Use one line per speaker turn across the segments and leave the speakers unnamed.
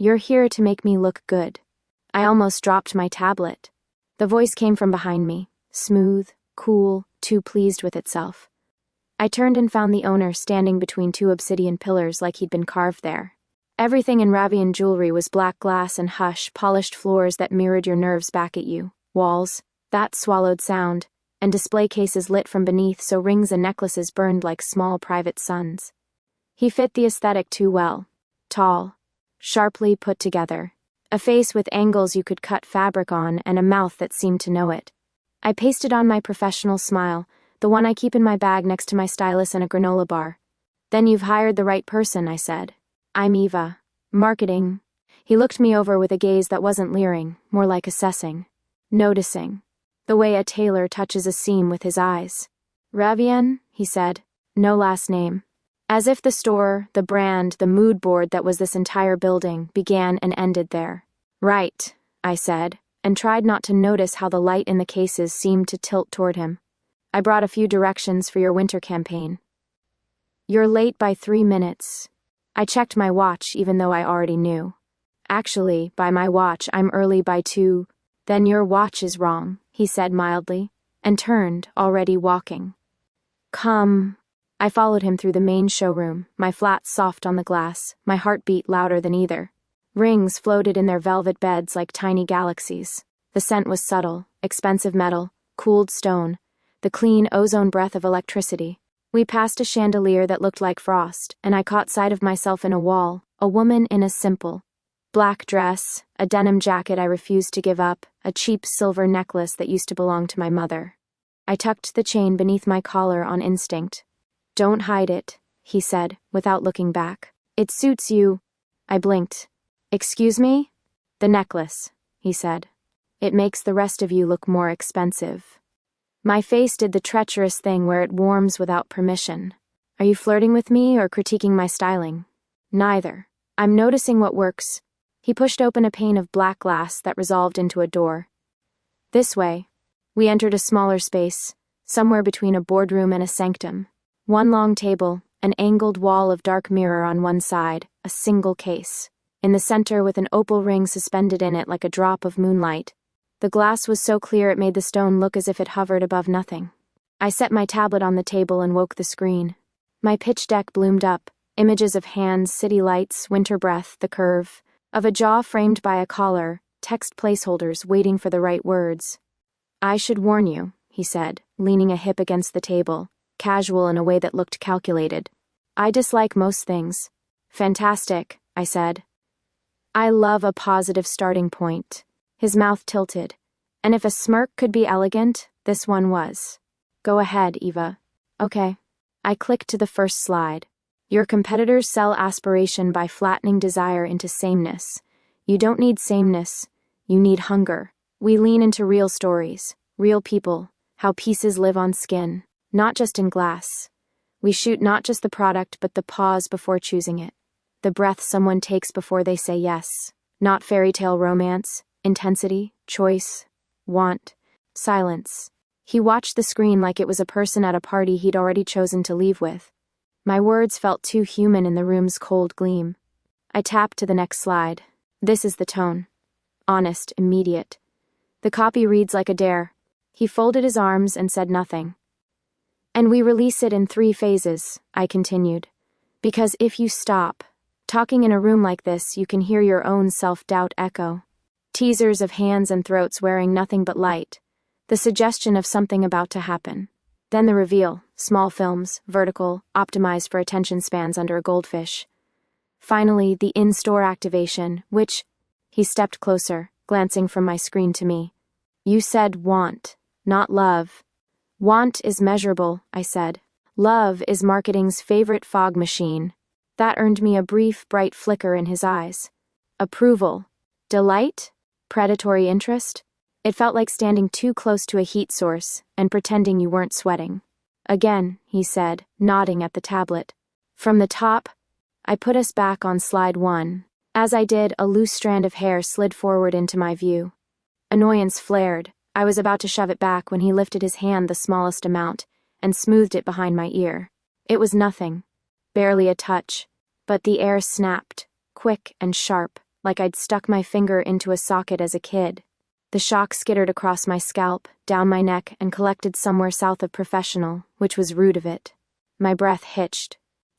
You're here to make me look good. I almost dropped my tablet. The voice came from behind me, smooth, cool, too pleased with itself. I turned and found the owner standing between two obsidian pillars like he'd been carved there. Everything in Ravien jewelry was black glass and hush, polished floors that mirrored your nerves back at you, walls, that swallowed sound, and display cases lit from beneath so rings and necklaces burned like small private suns. He fit the aesthetic too well. Tall, sharply put together, a face with angles you could cut fabric on and a mouth that seemed to know it. I pasted on my professional smile, the one I keep in my bag next to my stylus and a granola bar. Then you've hired the right person, I said. I'm Eva. Marketing. He looked me over with a gaze that wasn't leering, more like assessing. Noticing. The way a tailor touches a seam with his eyes. Ravien, he said. No last name. As if the store, the brand, the mood board that was this entire building began and ended there. Right, I said, and tried not to notice how the light in the cases seemed to tilt toward him. I brought a few directions for your winter campaign. You're late by 3 minutes. I checked my watch even though I already knew. Actually, by my watch, I'm early by 2. Then your watch is wrong, he said mildly, and turned, already walking. Come. I followed him through the main showroom, my flats soft on the glass, my heartbeat louder than either. Rings floated in their velvet beds like tiny galaxies. The scent was subtle, expensive metal, cooled stone, the clean ozone breath of electricity. We passed a chandelier that looked like frost, and I caught sight of myself in a wall, a woman in a simple black dress, a denim jacket I refused to give up, a cheap silver necklace that used to belong to my mother. I tucked the chain beneath my collar on instinct. Don't hide it, he said, without looking back. It suits you. I blinked. Excuse me? The necklace, he said. It makes the rest of you look more expensive. My face did the treacherous thing where it warms without permission. Are you flirting with me or critiquing my styling? Neither. I'm noticing what works. He pushed open a pane of black glass that resolved into a door. This way. We entered a smaller space, somewhere between a boardroom and a sanctum. One long table, an angled wall of dark mirror on one side, a single case. In the center with an opal ring suspended in it like a drop of moonlight. The glass was so clear it made the stone look as if it hovered above nothing. I set my tablet on the table and woke the screen. My pitch deck bloomed up, images of hands, city lights, winter breath, the curve, of a jaw framed by a collar, text placeholders waiting for the right words. I should warn you, he said, leaning a hip against the table, casual in a way that looked calculated. I dislike most things. Fantastic, I said. I love a positive starting point. His mouth tilted. And if a smirk could be elegant, this one was. Go ahead, Eva. Okay. I clicked to the first slide. Your competitors sell aspiration by flattening desire into sameness. You don't need sameness. You need hunger. We lean into real stories, real people, how pieces live on skin, not just in glass. We shoot not just the product but the pause before choosing it. The breath someone takes before they say yes. Not fairy tale romance, intensity, choice, want, silence. He watched the screen like it was a person at a party he'd already chosen to leave with. My words felt too human in the room's cold gleam. I tapped to the next slide. This is the tone. Honest, immediate. The copy reads like a dare. He folded his arms and said nothing. And we release it in 3 phases, I continued. Because if you stop, talking in a room like this, you can hear your own self-doubt echo. Teasers of hands and throats wearing nothing but light. The suggestion of something about to happen. Then the reveal, small films, vertical, optimized for attention spans under a goldfish. Finally, the in-store activation, which... He stepped closer, glancing from my screen to me. You said want, not love. Want is measurable, I said. Love is marketing's favorite fog machine. That earned me a brief, bright flicker in his eyes. Approval. Delight? Predatory interest? It felt like standing too close to a heat source and pretending you weren't sweating. Again, he said, nodding at the tablet. From the top, I put us back on slide 1. As I did, a loose strand of hair slid forward into my view. Annoyance flared. I was about to shove it back when he lifted his hand the smallest amount and smoothed it behind my ear. It was nothing. Barely a touch. But the air snapped, quick and sharp, like I'd stuck my finger into a socket as a kid. The shock skittered across my scalp, down my neck, and collected somewhere south of professional, which was rude of it. My breath hitched.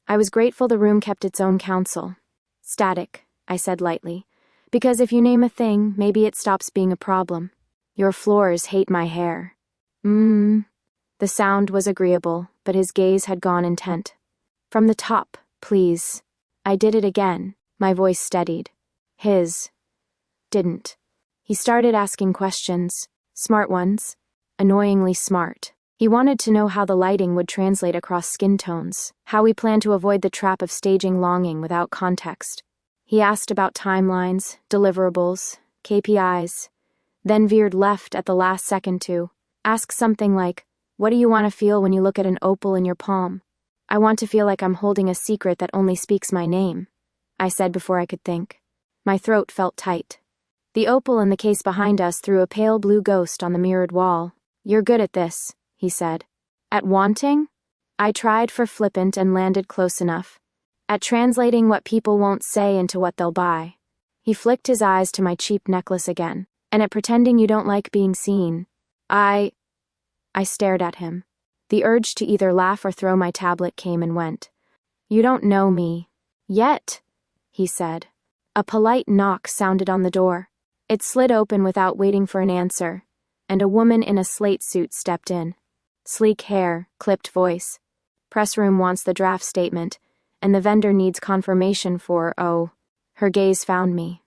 I was grateful the room kept its own counsel. Static, I said lightly, because if you name a thing, maybe it stops being a problem. Your floors hate my hair. The sound was agreeable, but his gaze had gone intent. From the top, please. I did it again, my voice steadied. His didn't. He started asking questions, smart ones, annoyingly smart. He wanted to know how the lighting would translate across skin tones, how we planned to avoid the trap of staging longing without context. He asked about timelines, deliverables, KPIs, then veered left at the last second to ask something like, "What do you want to feel when you look at an opal in your palm?" "I want to feel like I'm holding a secret that only speaks my name," I said before I could think. My throat felt tight. The opal in the case behind us threw a pale blue ghost on the mirrored wall. "You're good at this," he said. "At wanting?" I tried for flippant and landed close enough. "At translating what people won't say into what they'll buy." He flicked his eyes to my cheap necklace again, "and at pretending you don't like being seen." I stared at him. The urge to either laugh or throw my tablet came and went. "You don't know me. Yet," he said. A polite knock sounded on the door. It slid open without waiting for an answer, and a woman in a slate suit stepped in. Sleek hair, clipped voice. "Press room wants the draft statement, and the vendor needs confirmation for, oh." Her gaze found me.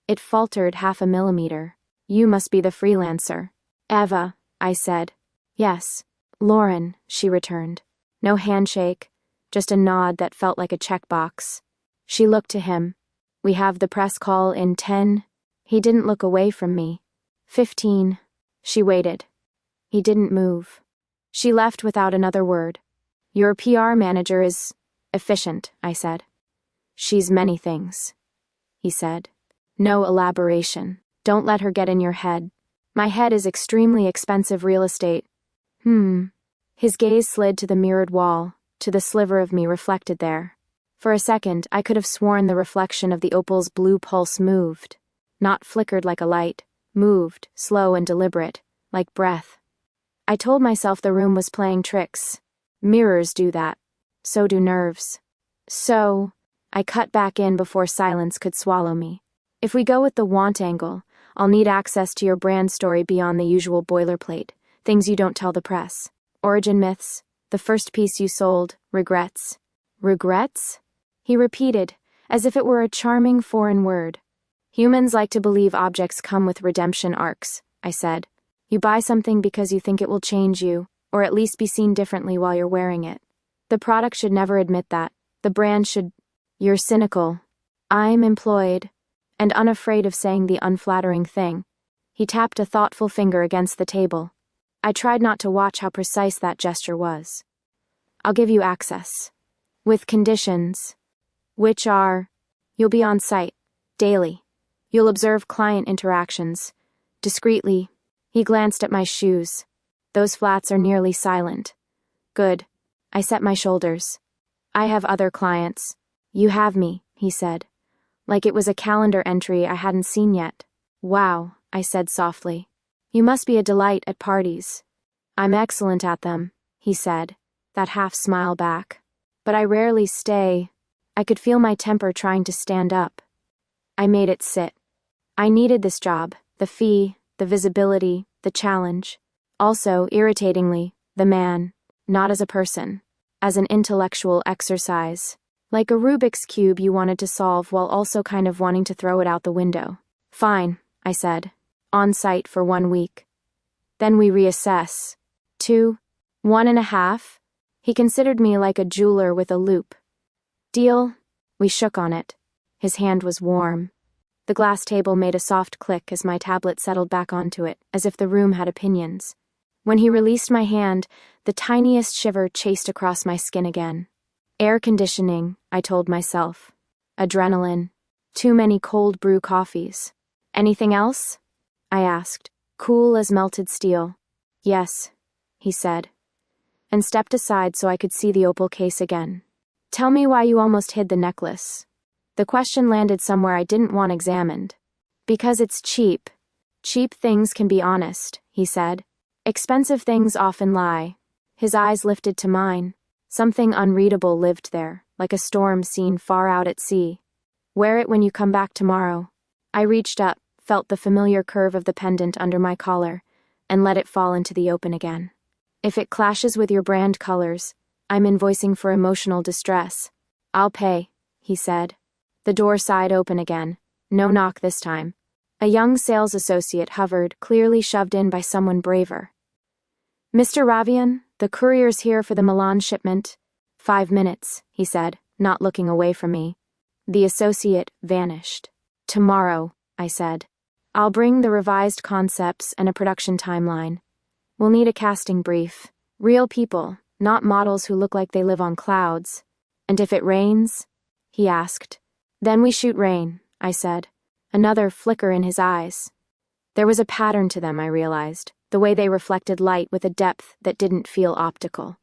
It faltered 0.5 millimeter. "You must be the freelancer." "Eva," I said. "Yes." "Lauren," she returned. No handshake, just a nod that felt like a checkbox. She looked to him. "We have the press call in 10. He didn't look away from me. 15. She waited. He didn't move. She left without another word. "Your PR manager is efficient," I said. "She's many things," he said. "No elaboration. Don't let her get in your head." "My head is extremely expensive real estate." His gaze slid to the mirrored wall, to the sliver of me reflected there. For a second, I could have sworn the reflection of the opal's blue pulse moved. Not flickered like a light, moved, slow and deliberate, like breath. I told myself the room was playing tricks. Mirrors do that. So do nerves. So, I cut back in before silence could swallow me. "If we go with the want angle, I'll need access to your brand story beyond the usual boilerplate, things you don't tell the press. Origin myths, the first piece you sold, regrets." "Regrets?" he repeated, as if it were a charming foreign word. "Humans like to believe objects come with redemption arcs," I said. "You buy something because you think it will change you, or at least be seen differently while you're wearing it. The product should never admit that. The brand should." "You're cynical." "I'm employed, and unafraid of saying the unflattering thing." He tapped a thoughtful finger against the table. I tried not to watch how precise that gesture was. "I'll give you access. With conditions. Which are, you'll be on site, daily. You'll observe client interactions. Discreetly." He glanced at my shoes. "Those flats are nearly silent." "Good." I set my shoulders. "I have other clients." "You have me," he said, like it was a calendar entry I hadn't seen yet. "Wow," I said softly. "You must be a delight at parties." "I'm excellent at them," he said, that half smile back. "But I rarely stay." I could feel my temper trying to stand up. I made it sit. I needed this job, the fee, the visibility, the challenge. Also, irritatingly, the man, not as a person, as an intellectual exercise. Like a Rubik's Cube you wanted to solve while also kind of wanting to throw it out the window. "Fine," I said. "On site for 1 week. Then we reassess." 2, 1.5. He considered me like a jeweler with a loop. "Deal?" We shook on it. His hand was warm. The glass table made a soft click as my tablet settled back onto it, as if the room had opinions. When he released my hand, the tiniest shiver chased across my skin again. Air conditioning, I told myself. Adrenaline. Too many cold brew coffees. "Anything else?" I asked, cool as melted steel. "Yes," he said, and stepped aside so I could see the opal case again. "Tell me why you almost hid the necklace." The question landed somewhere I didn't want examined. Because it's cheap. Cheap things can be honest, he said. Expensive things often lie. His eyes lifted to mine. Something unreadable lived there, like a storm seen far out at sea. Wear it when you come back tomorrow. I reached up, felt the familiar curve of the pendant under my collar, and let it fall into the open again. If it clashes with your brand colors, I'm invoicing for emotional distress. I'll pay, he said. The door sighed open again. No knock this time. A young sales associate hovered, clearly shoved in by someone braver. Mr. Ravien, the courier's here for the Milan shipment. 5 minutes, he said, not looking away from me. The associate vanished. Tomorrow, I said. I'll bring the revised concepts and a production timeline. We'll need a casting brief. Real people, not models who look like they live on clouds. And if it rains? He asked. Then we shoot rain, I said. Another flicker in his eyes. There was a pattern to them, I realized, the way they reflected light with a depth that didn't feel optical.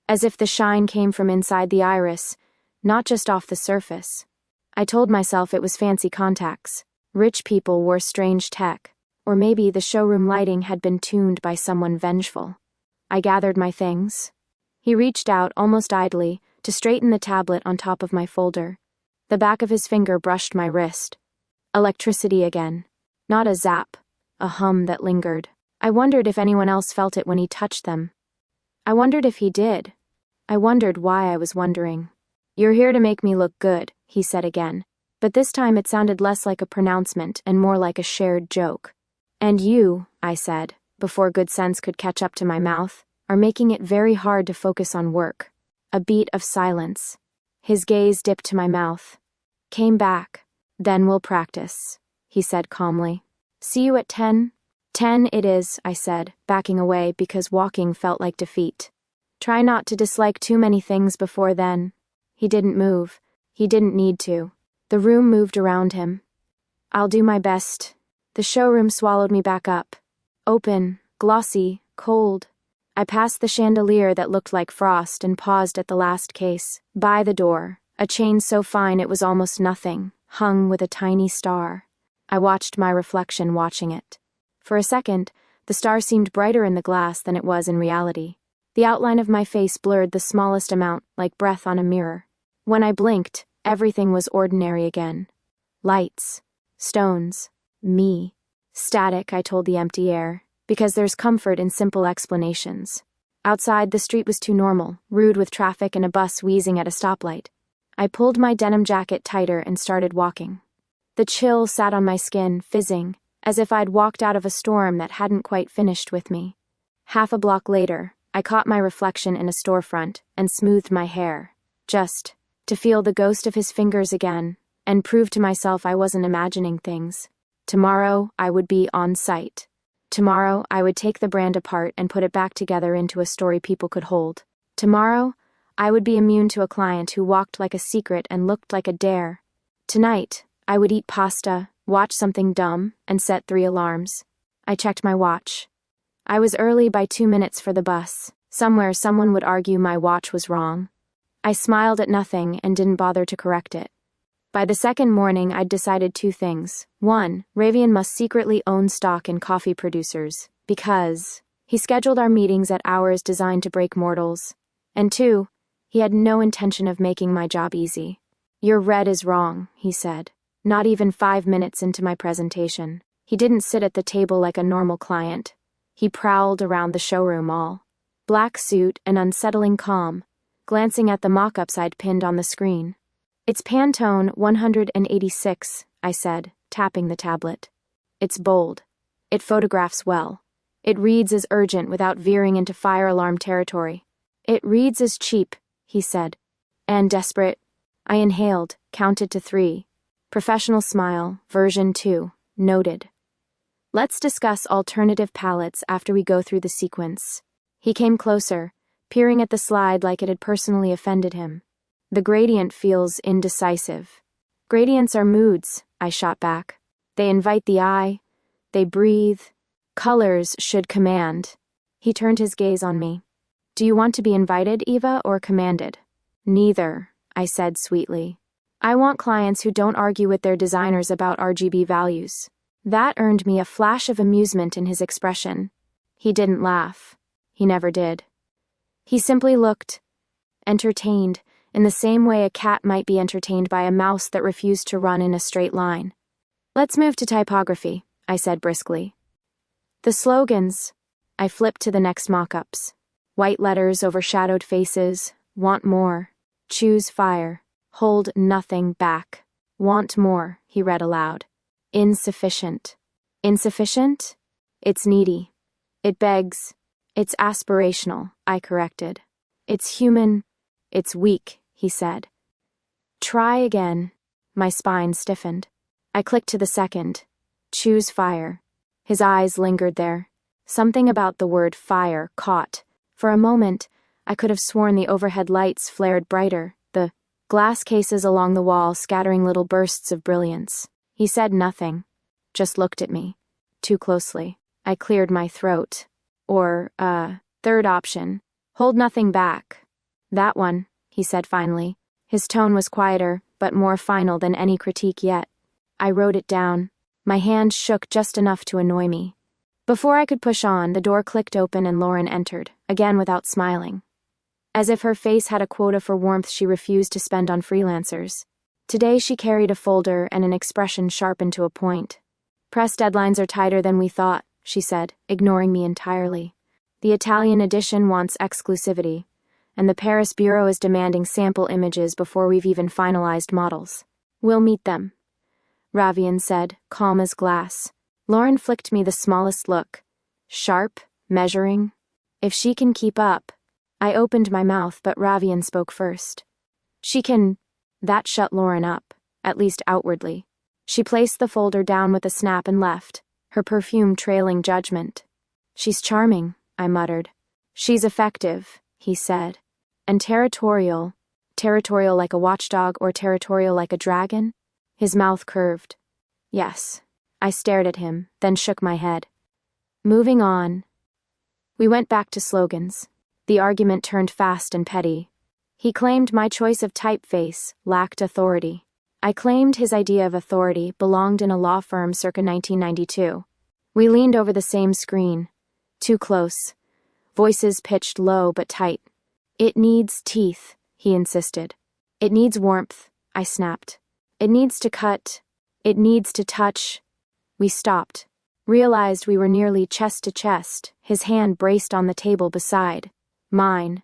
As if the shine came from inside the iris, not just off the surface. I told myself it was fancy contacts. Rich people wore strange tech, or maybe the showroom lighting had been tuned by someone vengeful. I gathered my things. He reached out, almost idly, to straighten the tablet on top of my folder. The back of his finger brushed my wrist. Electricity again. Not a zap, a hum that lingered. I wondered if anyone else felt it when he touched them. I wondered if he did. I wondered why I was wondering. You're here to make me look good, he said again. But this time it sounded less like a pronouncement and more like a shared joke. And you, I said, before good sense could catch up to my mouth, are making it very hard to focus on work. A beat of silence. His gaze dipped to my mouth. Came back. Then we'll practice, he said calmly. See you at 10? 10 it is, I said, backing away because walking felt like defeat. Try not to dislike too many things before then. He didn't move. He didn't need to. The room moved around him. I'll do my best. The showroom swallowed me back up. Open, glossy, cold. I passed the chandelier that looked like frost and paused at the last case. By the door, a chain so fine it was almost nothing, hung with a tiny star. I watched my reflection watching it. For a second, the star seemed brighter in the glass than it was in reality. The outline of my face blurred the smallest amount, like breath on a mirror. When I blinked, everything was ordinary again. Lights, stones, me. Static, I told the empty air, because there's comfort in simple explanations. Outside, the street was too normal, rude with traffic and a bus wheezing at a stoplight. I pulled my denim jacket tighter and started walking. The chill sat on my skin, fizzing, as if I'd walked out of a storm that hadn't quite finished with me. Half a block later, I caught my reflection in a storefront and smoothed my hair, just to feel the ghost of his fingers again and prove to myself I wasn't imagining things. Tomorrow, I would be on site. Tomorrow, I would take the brand apart and put it back together into a story people could hold. Tomorrow, I would be immune to a client who walked like a secret and looked like a dare. Tonight, I would eat pasta, watch something dumb, and set 3 alarms. I checked my watch. I was early by 2 minutes for the bus. Somewhere someone would argue my watch was wrong. I smiled at nothing and didn't bother to correct it. By the second morning, I'd decided 2 things. 1, Ravien must secretly own stock in coffee producers, because he scheduled our meetings at hours designed to break mortals. And 2, he had no intention of making my job easy. Your red is wrong, he said. Not even 5 minutes into my presentation. He didn't sit at the table like a normal client. He prowled around the showroom all. Black suit and unsettling calm, glancing at the mock-ups I'd pinned on the screen. It's Pantone 186, I said, tapping the tablet. It's bold. It photographs well. It reads as urgent without veering into fire alarm territory. It reads as cheap, he said. And desperate. I inhaled, counted to 3. Professional smile, version 2, noted. Let's discuss alternative palettes after we go through the sequence. He came closer, peering at the slide like it had personally offended him. The gradient feels indecisive. Gradients are moods, I shot back. They invite the eye. They breathe. Colors should command. He turned his gaze on me. Do you want to be invited, Eva, or commanded? Neither, I said sweetly. I want clients who don't argue with their designers about RGB values. That earned me a flash of amusement in his expression. He didn't laugh. He never did. He simply looked entertained, in the same way a cat might be entertained by a mouse that refused to run in a straight line. Let's move to typography, I said briskly. The slogans. I flipped to the next mock-ups. White letters, overshadowed faces. Want more. Choose fire. Hold nothing back. Want more, he read aloud. Insufficient. Insufficient? It's needy. It begs. It's aspirational, I corrected. It's human. It's weak, he said. Try again. My spine stiffened. I clicked to the second. Choose fire. His eyes lingered there. Something about the word fire caught. For a moment, I could have sworn the overhead lights flared brighter, the glass cases along the wall scattering little bursts of brilliance. He said nothing, just looked at me. Too closely. I cleared my throat. Third option. Hold nothing back. That one, he said finally. His tone was quieter, but more final than any critique yet. I wrote it down. My hand shook just enough to annoy me. Before I could push on, the door clicked open and Lauren entered, again without smiling. As if her face had a quota for warmth she refused to spend on freelancers. Today she carried a folder and an expression sharpened to a point. Press deadlines are tighter than we thought, she said, ignoring me entirely. The Italian edition wants exclusivity, and the Paris bureau is demanding sample images before we've even finalized models. We'll meet them, Ravien said, calm as glass. Lauren flicked me the smallest look. Sharp, measuring. If she can keep up. I opened my mouth, but Ravien spoke first. She can. That shut Lauren up, at least outwardly. She placed the folder down with a snap and left, her perfume trailing judgment. She's charming, I muttered. She's effective, he said. And territorial. Territorial like a watchdog or territorial like a dragon? His mouth curved. Yes. I stared at him, then shook my head. Moving on. We went back to slogans. The argument turned fast and petty. He claimed my choice of typeface lacked authority. I claimed his idea of authority belonged in a law firm circa 1992. We leaned over the same screen. Too close. Voices pitched low but tight. It needs teeth, he insisted. It needs warmth, I snapped. It needs to cut. It needs to touch. We stopped. Realized we were nearly chest to chest, his hand braced on the table beside mine,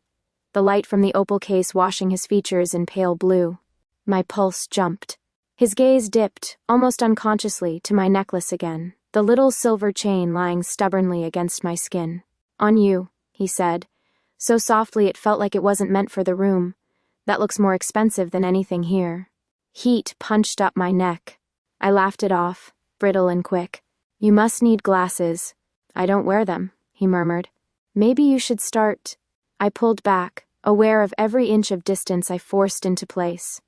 the light from the opal case washing his features in pale blue. My pulse jumped. His gaze dipped, almost unconsciously, to my necklace again, the little silver chain lying stubbornly against my skin. On you, he said, so softly it felt like it wasn't meant for the room. That looks more expensive than anything here. Heat punched up my neck. I laughed it off, brittle and quick. You must need glasses. I don't wear them, he murmured. Maybe you should start. I pulled back, aware of every inch of distance I forced into place.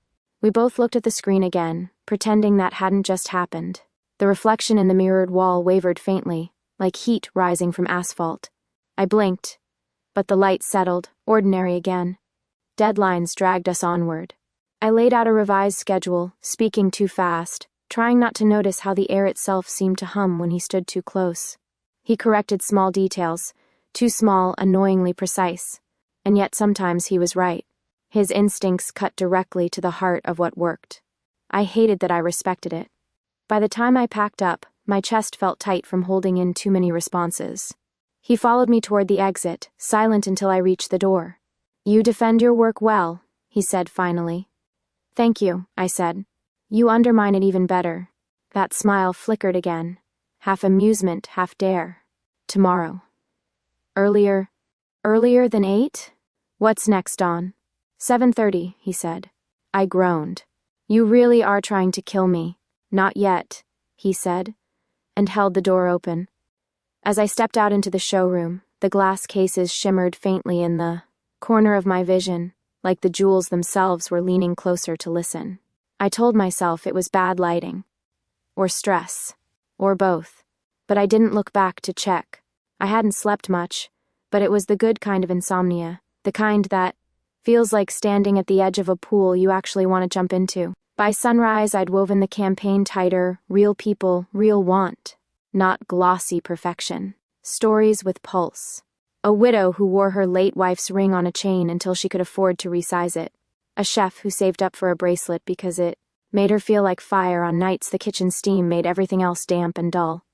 We both looked at the screen again, pretending that hadn't just happened. The reflection in the mirrored wall wavered faintly, like heat rising from asphalt. I blinked, but the light settled, ordinary again. Deadlines dragged us onward. I laid out a revised schedule, speaking too fast, trying not to notice how the air itself seemed to hum when he stood too close. He corrected small details, too small, annoyingly precise. And yet sometimes he was right. His instincts cut directly to the heart of what worked. I hated that I respected it. By the time I packed up, my chest felt tight from holding in too many responses. He followed me toward the exit, silent until I reached the door. You defend your work well, he said finally. Thank you, I said. You undermine it even better. That smile flickered again. Half amusement, half dare. Tomorrow. Earlier than 8? What's next, Dawn? 7:30, he said. I groaned. You really are trying to kill me. Not yet, he said, and held the door open. As I stepped out into the showroom, the glass cases shimmered faintly in the corner of my vision, like the jewels themselves were leaning closer to listen. I told myself it was bad lighting. Or stress. Or both. But I didn't look back to check. I hadn't slept much, but it was the good kind of insomnia, the kind that feels like standing at the edge of a pool you actually want to jump into. By sunrise, I'd woven the campaign tighter, real people, real want. Not glossy perfection. Stories with pulse. A widow who wore her late wife's ring on a chain until she could afford to resize it. A chef who saved up for a bracelet because it made her feel like fire on nights the kitchen steam made everything else damp and dull.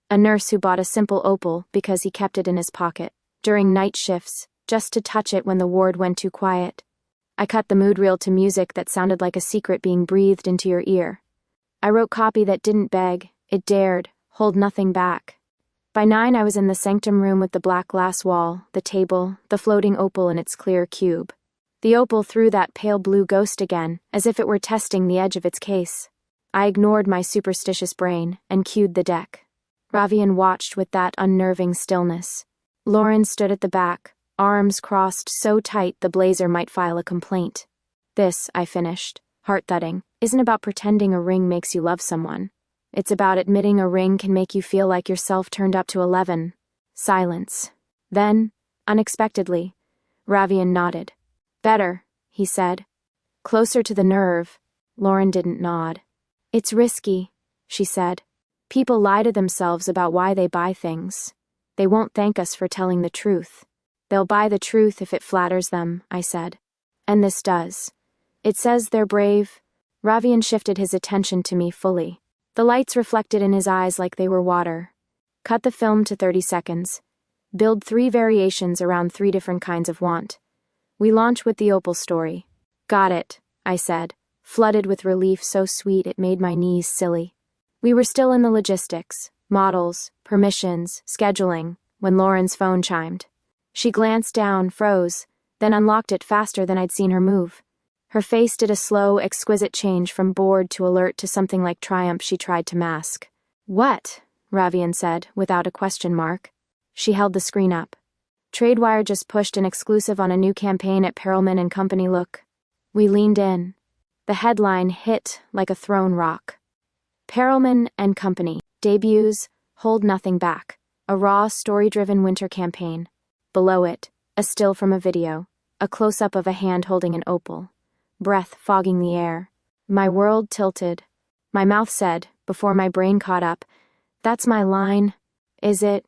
A nurse who bought a simple opal because he kept it in his pocket during night shifts, just to touch it when the ward went too quiet. I cut the mood reel to music that sounded like a secret being breathed into your ear. I wrote copy that didn't beg, it dared, hold nothing back. By 9, I was in the sanctum room with the black glass wall, the table, the floating opal in its clear cube. The opal threw that pale blue ghost again, as if it were testing the edge of its case. I ignored my superstitious brain and cued the deck. Ravien watched with that unnerving stillness. Lauren stood at the back, arms crossed so tight the blazer might file a complaint. This, I finished, heart-thudding, isn't about pretending a ring makes you love someone. It's about admitting a ring can make you feel like yourself turned up to 11. Silence. Then, unexpectedly, Ravien nodded. Better, he said. Closer to the nerve. Lauren didn't nod. It's risky, she said. People lie to themselves about why they buy things. They won't thank us for telling the truth. They'll buy the truth if it flatters them, I said. And this does. It says they're brave. Ravien shifted his attention to me fully. The lights reflected in his eyes like they were water. Cut the film to 30 seconds. Build 3 variations around 3 different kinds of want. We launch with the opal story. Got it, I said, flooded with relief so sweet it made my knees silly. We were still in the logistics, models, permissions, scheduling, when Lauren's phone chimed. She glanced down, froze, then unlocked it faster than I'd seen her move. Her face did a slow, exquisite change from bored to alert to something like triumph she tried to mask. What? Ravien said, without a question mark. She held the screen up. Tradewire just pushed an exclusive on a new campaign at Perelman and Company. Look. We leaned in. The headline hit like a thrown rock. Perelman and Company. Debuts, hold nothing back. A raw, story-driven winter campaign. Below it, a still from a video. A close-up of a hand holding an opal. Breath fogging the air. My world tilted. My mouth said, before my brain caught up, "That's my line." Is it?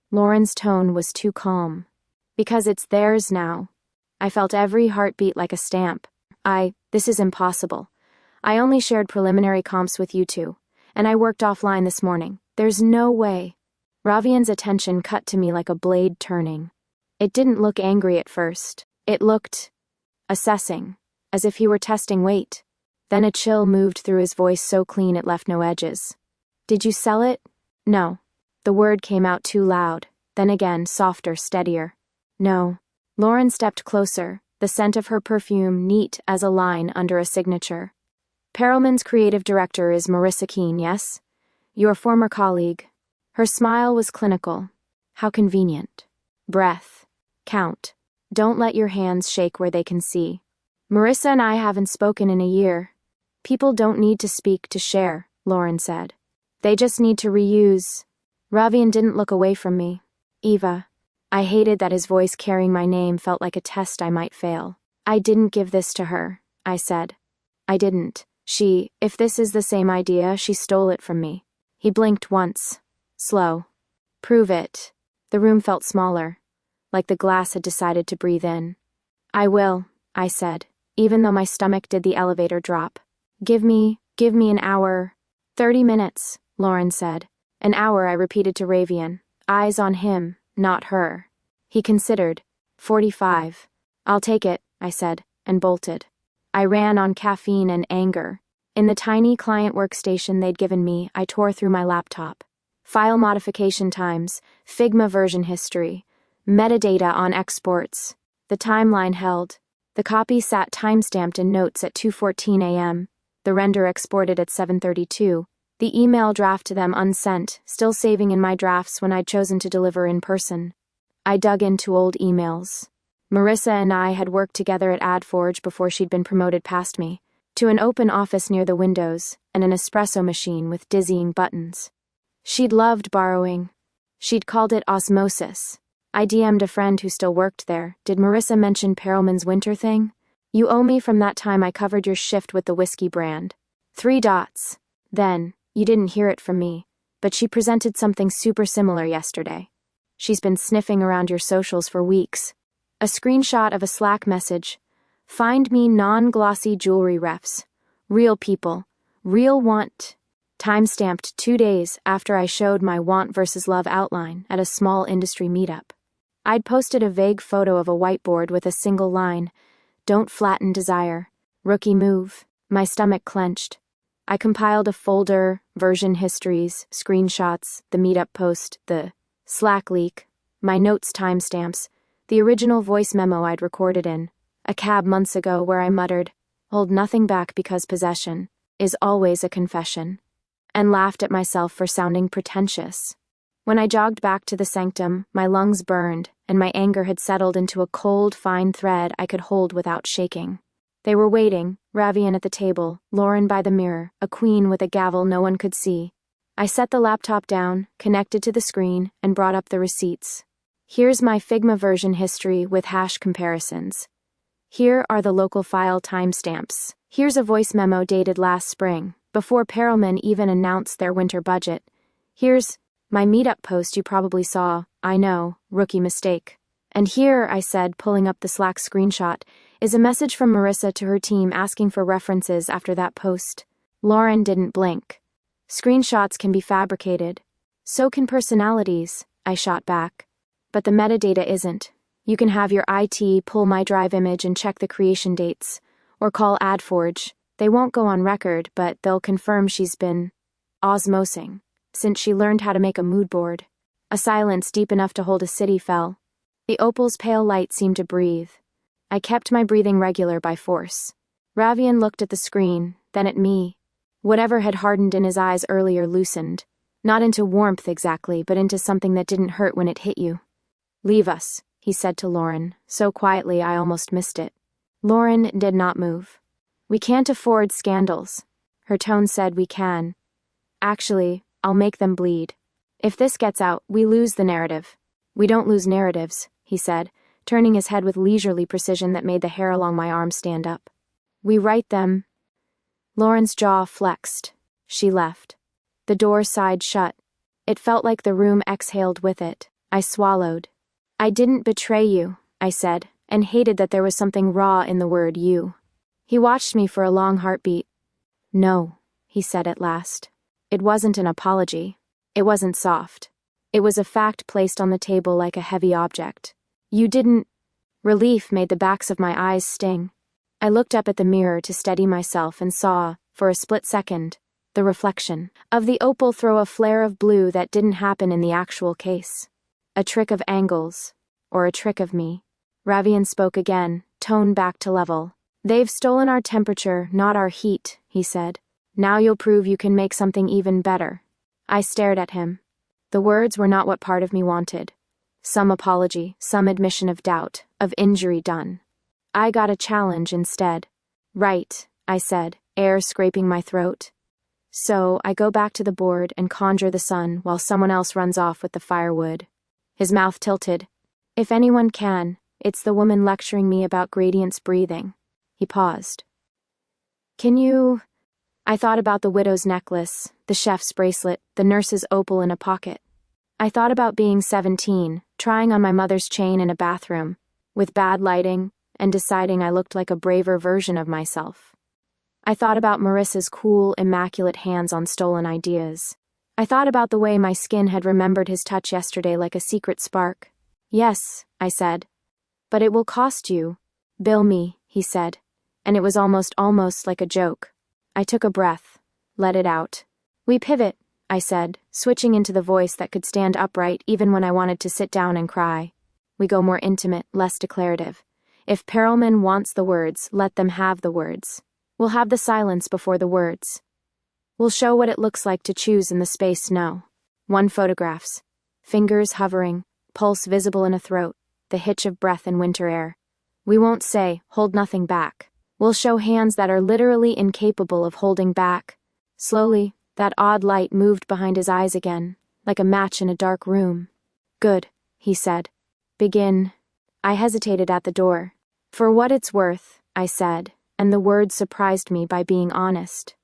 Lauren's tone was too calm. Because it's theirs now. I felt every heartbeat like a stamp. This is impossible. I only shared preliminary comps with you two, and I worked offline this morning. There's no way. Ravien's attention cut to me like a blade turning. It didn't look angry at first. It looked assessing, as if he were testing weight. Then a chill moved through his voice so clean it left no edges. Did you sell it? No. The word came out too loud, then again, softer, steadier. No. Lauren stepped closer, the scent of her perfume neat as a line under a signature. Perelman's creative director is Marissa Keene, yes? Your former colleague. Her smile was clinical. How convenient. Breath. Count. Don't let your hands shake where they can see. Marissa and I haven't spoken in a year. People don't need to speak to share, Lauren said. They just need to reuse. Ravien didn't look away from me. Eva. I hated that his voice carrying my name felt like a test I might fail. I didn't give this to her, I said. I didn't. If this is the same idea, she stole it from me. He blinked once. Slow. Prove it. The room felt smaller, like the glass had decided to breathe in. I will, I said, even though my stomach did the elevator drop. Give me an hour. 30 minutes, Lauren said. An hour, I repeated to Ravien, eyes on him, not her. He considered. 45. I'll take it, I said, and bolted. I ran on caffeine and anger. In the tiny client workstation they'd given me, I tore through my laptop. File modification times, Figma version history, metadata on exports. The timeline held. The copy sat timestamped in notes at 2:14 a.m. The render exported at 7:32. The email draft to them unsent, still saving in my drafts when I'd chosen to deliver in person. I dug into old emails. Marissa and I had worked together at AdForge before she'd been promoted past me, to an open office near the windows and an espresso machine with dizzying buttons. She'd loved borrowing. She'd called it osmosis. I DM'd a friend who still worked there. Did Marissa mention Perelman's winter thing? You owe me from that time I covered your shift with the whiskey brand. 3 dots. Then, you didn't hear it from me, but she presented something super similar yesterday. She's been sniffing around your socials for weeks. A screenshot of a Slack message. Find me non-glossy jewelry refs. Real people. Real want. Timestamped 2 days after I showed my want versus love outline at a small industry meetup. I'd posted a vague photo of a whiteboard with a single line. Don't flatten desire. Rookie move. My stomach clenched. I compiled a folder, version histories, screenshots, the meetup post, the Slack leak, my notes timestamps, the original voice memo I'd recorded in a cab months ago where I muttered, hold nothing back because possession is always a confession, and laughed at myself for sounding pretentious. When I jogged back to the sanctum, my lungs burned, and my anger had settled into a cold, fine thread I could hold without shaking. They were waiting, Ravien at the table, Lauren by the mirror, a queen with a gavel no one could see. I set the laptop down, connected to the screen, and brought up the receipts. Here's my Figma version history with hash comparisons. Here are the local file timestamps. Here's a voice memo dated last spring, before Perelman even announced their winter budget. Here's my meetup post you probably saw. I know, rookie mistake. And here, I said, pulling up the Slack screenshot, is a message from Marissa to her team asking for references after that post. Lauren didn't blink. Screenshots can be fabricated. So can personalities, I shot back. But the metadata isn't. You can have your IT pull my drive image and check the creation dates, or call AdForge. They won't go on record, but they'll confirm she's been osmosing since she learned how to make a mood board. A silence deep enough to hold a city fell. The opal's pale light seemed to breathe. I kept my breathing regular by force. Ravien looked at the screen, then at me. Whatever had hardened in his eyes earlier loosened. Not into warmth exactly, but into something that didn't hurt when it hit you. Leave us, he said to Lauren, so quietly I almost missed it. Lauren did not move. We can't afford scandals. Her tone said we can. Actually, I'll make them bleed. If this gets out, we lose the narrative. We don't lose narratives, he said, turning his head with leisurely precision that made the hair along my arm stand up. We write them. Lauren's jaw flexed. She left. The door sighed shut. It felt like the room exhaled with it. I swallowed. I didn't betray you, I said, and hated that there was something raw in the word you. He watched me for a long heartbeat. No, he said at last. It wasn't an apology. It wasn't soft. It was a fact placed on the table like a heavy object. You didn't. Relief made the backs of my eyes sting. I looked up at the mirror to steady myself and saw, for a split second, the reflection of the opal throw a flare of blue that didn't happen in the actual case. A trick of angles, or a trick of me. Ravien spoke again, tone back to level. They've stolen our temperature, not our heat, he said. Now you'll prove you can make something even better. I stared at him. The words were not what part of me wanted. Some apology, some admission of doubt, of injury done. I got a challenge instead. Right, I said, air scraping my throat. So I go back to the board and conjure the sun while someone else runs off with the firewood. His mouth tilted. If anyone can, it's the woman lecturing me about gradients breathing. He paused. Can you... I thought about the widow's necklace, the chef's bracelet, the nurse's opal in a pocket. I thought about being 17, trying on my mother's chain in a bathroom, with bad lighting, and deciding I looked like a braver version of myself. I thought about Marissa's cool, immaculate hands on stolen ideas. I thought about the way my skin had remembered his touch yesterday like a secret spark. Yes, I said. But it will cost you. Bill me, he said. And it was almost like a joke. I took a breath, let it out. We pivot, I said, switching into the voice that could stand upright even when I wanted to sit down and cry. We go more intimate, less declarative. If Perelman wants the words, let them have the words. We'll have the silence before the words. We'll show what it looks like to choose in the space no. 1 photographs. Fingers hovering, pulse visible in a throat, the hitch of breath in winter air. We won't say, hold nothing back. We'll show hands that are literally incapable of holding back. Slowly, that odd light moved behind his eyes again, like a match in a dark room. Good, he said. Begin. I hesitated at the door. For what it's worth, I said, and the words surprised me by being honest.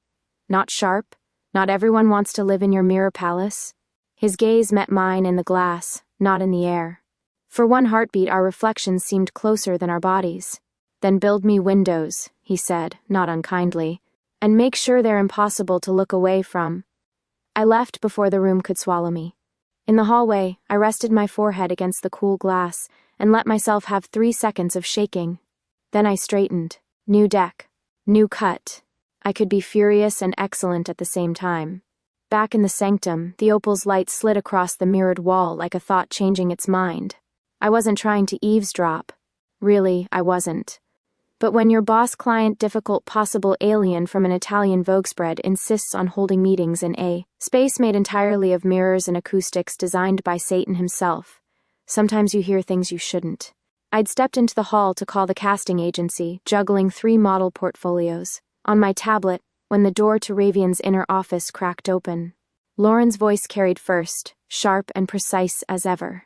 Not sharp? Not everyone wants to live in your mirror palace? His gaze met mine in the glass, not in the air. For one heartbeat, our reflections seemed closer than our bodies. Then build me windows, he said, not unkindly, and make sure they're impossible to look away from. I left before the room could swallow me. In the hallway, I rested my forehead against the cool glass and let myself have 3 seconds of shaking. Then I straightened. New deck. New cut. I could be furious and excellent at the same time. Back in the sanctum, the opal's light slid across the mirrored wall like a thought changing its mind. I wasn't trying to eavesdrop. Really, I wasn't. But when your boss-client difficult possible alien from an Italian Vogue spread insists on holding meetings in a space made entirely of mirrors and acoustics designed by Satan himself, sometimes you hear things you shouldn't. I'd stepped into the hall to call the casting agency, juggling 3 model portfolios on my tablet when the door to Ravien's inner office cracked open. Lauren's voice carried first, sharp and precise as ever.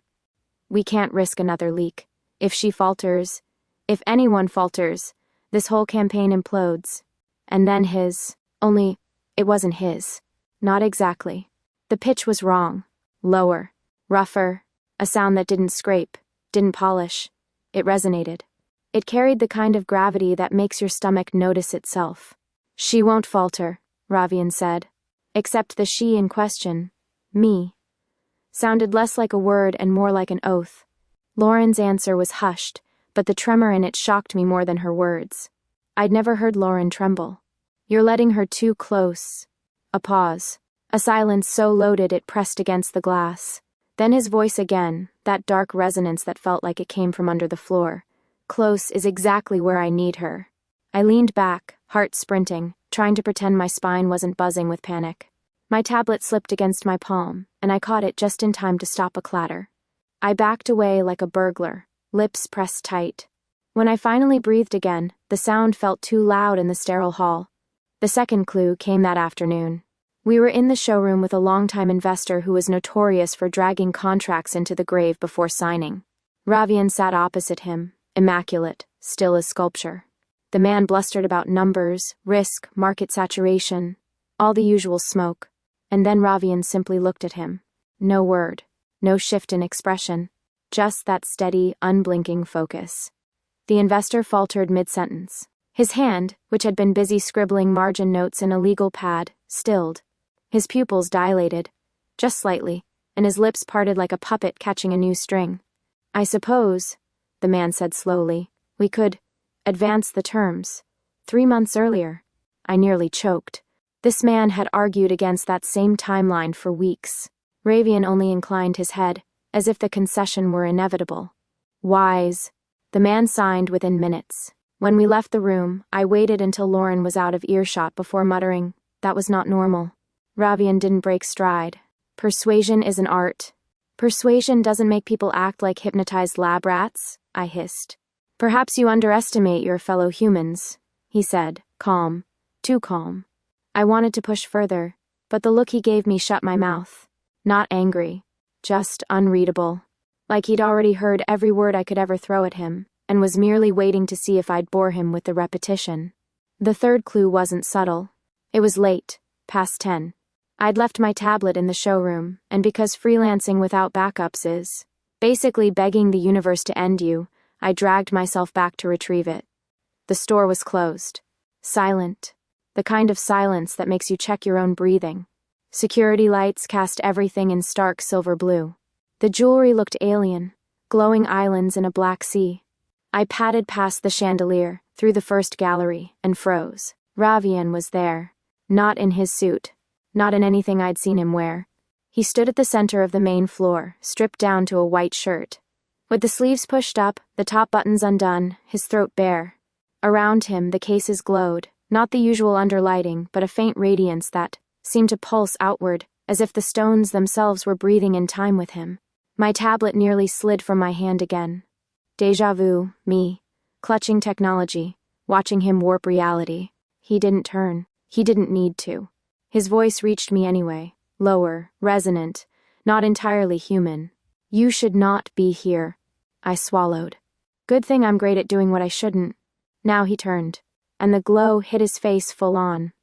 We can't risk another leak. If she falters, if anyone falters, this whole campaign implodes. And then only, it wasn't his. Not exactly. The pitch was wrong. Lower. Rougher. A sound that didn't scrape, didn't polish. It resonated. It carried the kind of gravity that makes your stomach notice itself. She won't falter, Ravien said. Except the she in question, me, sounded less like a word and more like an oath. Lauren's answer was hushed, but the tremor in it shocked me more than her words. I'd never heard Lauren tremble. You're letting her too close. A pause. A silence so loaded it pressed against the glass. Then his voice again, that dark resonance that felt like it came from under the floor. Close is exactly where I need her. I leaned back, heart sprinting, trying to pretend my spine wasn't buzzing with panic. My tablet slipped against my palm, and I caught it just in time to stop a clatter. I backed away like a burglar, lips pressed tight. When I finally breathed again, the sound felt too loud in the sterile hall. The second clue came that afternoon. We were in the showroom with a longtime investor who was notorious for dragging contracts into the grave before signing. Ravien sat opposite him, immaculate, still as sculpture. The man blustered about numbers, risk, market saturation, all the usual smoke. And then Ravien simply looked at him. No word, no shift in expression, just that steady, unblinking focus. The investor faltered mid-sentence. His hand, which had been busy scribbling margin notes in a legal pad, stilled. His pupils dilated, just slightly, and his lips parted like a puppet catching a new string. I suppose, the man said slowly, we could advance the terms. 3 months earlier. I nearly choked. This man had argued against that same timeline for weeks. Ravien only inclined his head, as if the concession were inevitable. Wise. The man signed within minutes. When we left the room, I waited until Lauren was out of earshot before muttering, that was not normal. Ravien didn't break stride. Persuasion is an art. Persuasion doesn't make people act like hypnotized lab rats, I hissed. Perhaps you underestimate your fellow humans, he said, calm, too calm. I wanted to push further, but the look he gave me shut my mouth. Not angry, just unreadable. Like he'd already heard every word I could ever throw at him, and was merely waiting to see if I'd bore him with the repetition. The third clue wasn't subtle. It was late, past 10. I'd left my tablet in the showroom, and because freelancing without backups is basically begging the universe to end you, I dragged myself back to retrieve it. The store was closed. Silent. The kind of silence that makes you check your own breathing. Security lights cast everything in stark silver blue. The jewelry looked alien, glowing islands in a black sea. I padded past the chandelier, through the first gallery, and froze. Ravien was there. Not in his suit. Not in anything I'd seen him wear. He stood at the center of the main floor, stripped down to a white shirt. With the sleeves pushed up, the top buttons undone, his throat bare. Around him, the cases glowed, not the usual underlighting, but a faint radiance that seemed to pulse outward, as if the stones themselves were breathing in time with him. My tablet nearly slid from my hand again. Déjà vu, me, clutching technology, watching him warp reality. He didn't turn. He didn't need to. His voice reached me anyway, lower, resonant, not entirely human. You should not be here. I swallowed. Good thing I'm great at doing what I shouldn't. Now he turned, and the glow hit his face full on.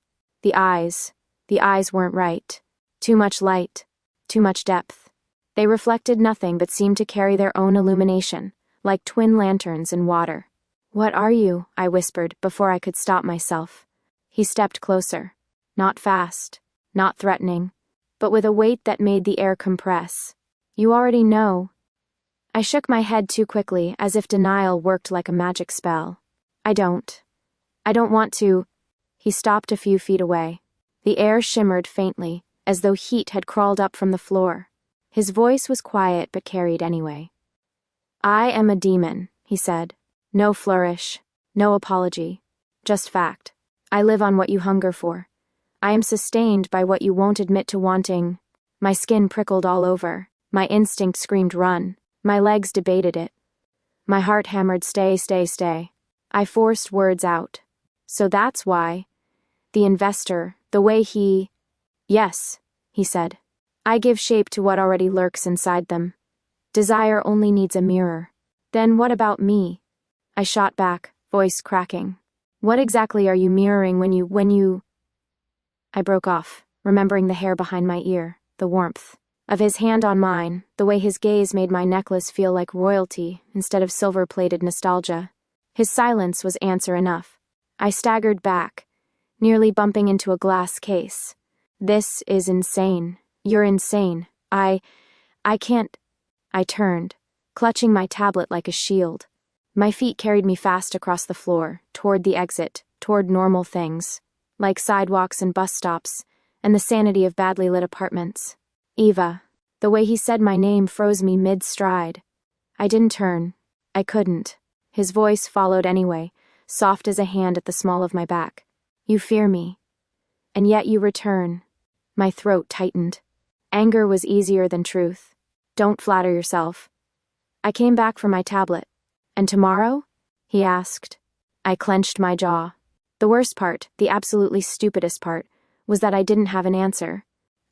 The eyes. The eyes weren't right. Too much light. Too much depth. They reflected nothing but seemed to carry their own illumination, like twin lanterns in water. "What are you?" I whispered before I could stop myself. He stepped closer. Not fast. Not threatening. But with a weight that made the air compress. "You already know." I shook my head too quickly, as if denial worked like a magic spell. I don't want to." He stopped a few feet away. The air shimmered faintly, as though heat had crawled up from the floor. His voice was quiet but carried anyway. "I am a demon," he said. "No flourish. No apology. Just fact. I live on what you hunger for. I am sustained by what you won't admit to wanting." My skin prickled all over. My instinct screamed run. My legs debated it. My heart hammered stay, stay, stay. I forced words out. "So that's why. The investor, the way he—" "Yes," he said. "I give shape to what already lurks inside them. Desire only needs a mirror." "Then what about me?" I shot back, voice cracking. "What exactly are you mirroring when you—" I broke off, remembering the hair behind my ear, the warmth of his hand on mine, the way his gaze made my necklace feel like royalty instead of silver-plated nostalgia. His silence was answer enough. I staggered back, nearly bumping into a glass case. "This is insane. You're insane. I can't." I turned, clutching my tablet like a shield. My feet carried me fast across the floor, toward the exit, toward normal things, like sidewalks and bus stops, and the sanity of badly lit apartments. "Eva." The way he said my name froze me mid-stride. I didn't turn. I couldn't. His voice followed anyway, soft as a hand at the small of my back. "You fear me. And yet you return." My throat tightened. Anger was easier than truth. "Don't flatter yourself." I came back for my tablet. "And tomorrow?" he asked. I clenched my jaw. The worst part, the absolutely stupidest part, was that I didn't have an answer.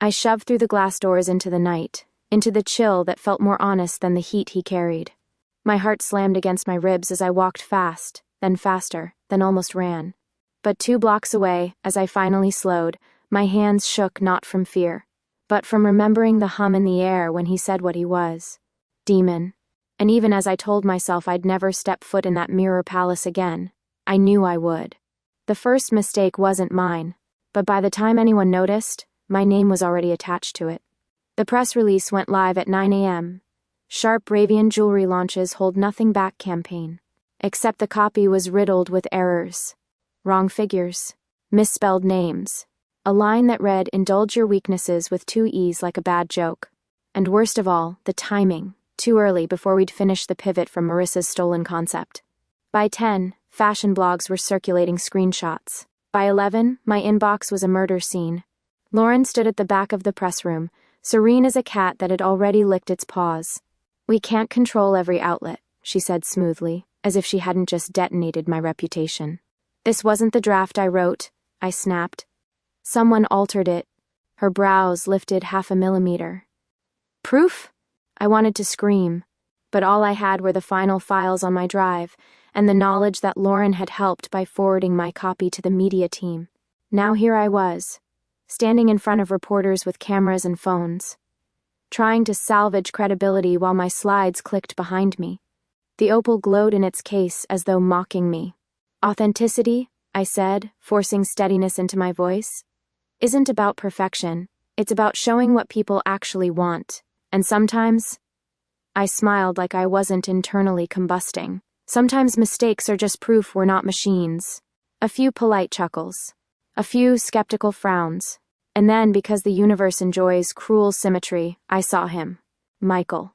I shoved through the glass doors into the night, into the chill that felt more honest than the heat he carried. My heart slammed against my ribs as I walked fast, then faster, then almost ran. But 2 blocks away, as I finally slowed, my hands shook not from fear, but from remembering the hum in the air when he said what he was. Demon. And even as I told myself I'd never step foot in that mirror palace again, I knew I would. The first mistake wasn't mine, but by the time anyone noticed, my name was already attached to it. The press release went live at 9 a.m. Sharp Ravien jewelry launches hold nothing back campaign. Except the copy was riddled with errors. Wrong figures. Misspelled names. A line that read, "Indulge your weaknesses" with 2 E's like a bad joke. And worst of all, the timing. Too early before we'd finished the pivot from Marissa's stolen concept. By 10, fashion blogs were circulating screenshots. By 11, my inbox was a murder scene. Lauren stood at the back of the press room, serene as a cat that had already licked its paws. "We can't control every outlet," she said smoothly, as if she hadn't just detonated my reputation. "This wasn't the draft I wrote," I snapped. "Someone altered it." Her brows lifted 0.5 millimeter. "Proof?" I wanted to scream, but all I had were the final files on my drive, and the knowledge that Lauren had helped by forwarding my copy to the media team. Now here I was, standing in front of reporters with cameras and phones, trying to salvage credibility while my slides clicked behind me. The opal glowed in its case as though mocking me. "Authenticity," I said, forcing steadiness into my voice, "isn't about perfection. It's about showing what people actually want. And sometimes," I smiled like I wasn't internally combusting, "sometimes mistakes are just proof we're not machines." A few polite chuckles. A few skeptical frowns. And then, because the universe enjoys cruel symmetry, I saw him. Michael.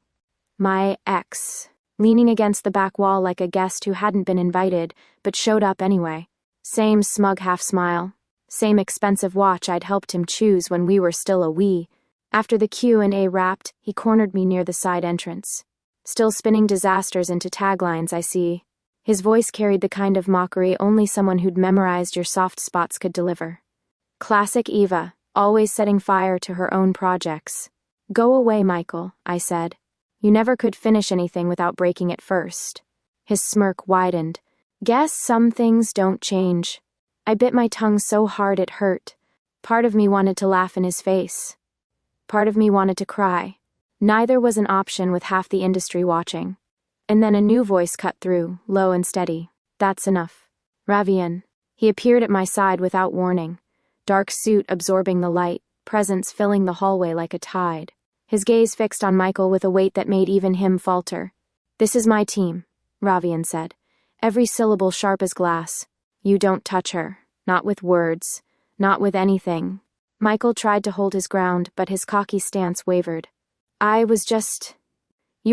My ex. Leaning against the back wall like a guest who hadn't been invited, but showed up anyway. Same smug half-smile. Same expensive watch I'd helped him choose when we were still a we. After the Q&A wrapped, he cornered me near the side entrance. Still spinning disasters into taglines, I see. His voice carried the kind of mockery only someone who'd memorized your soft spots could deliver. Classic Eva, always setting fire to her own projects. "Go away, Michael," I said. "You never could finish anything without breaking it first." His smirk widened. "Guess some things don't change." I bit my tongue so hard it hurt, Part of me wanted to laugh in his face. Part of me wanted to cry. Neither was an option with half the industry watching. And then a new voice cut through, low and steady. That's enough. Ravien. He appeared at my side without warning. Dark suit absorbing the light, presence filling the hallway like a tide. His gaze fixed on Michael with a weight that made even him falter. This is my team, Ravien said. Every syllable sharp as glass. You don't touch her. Not with words. Not with anything. Michael tried to hold his ground, but his cocky stance wavered. You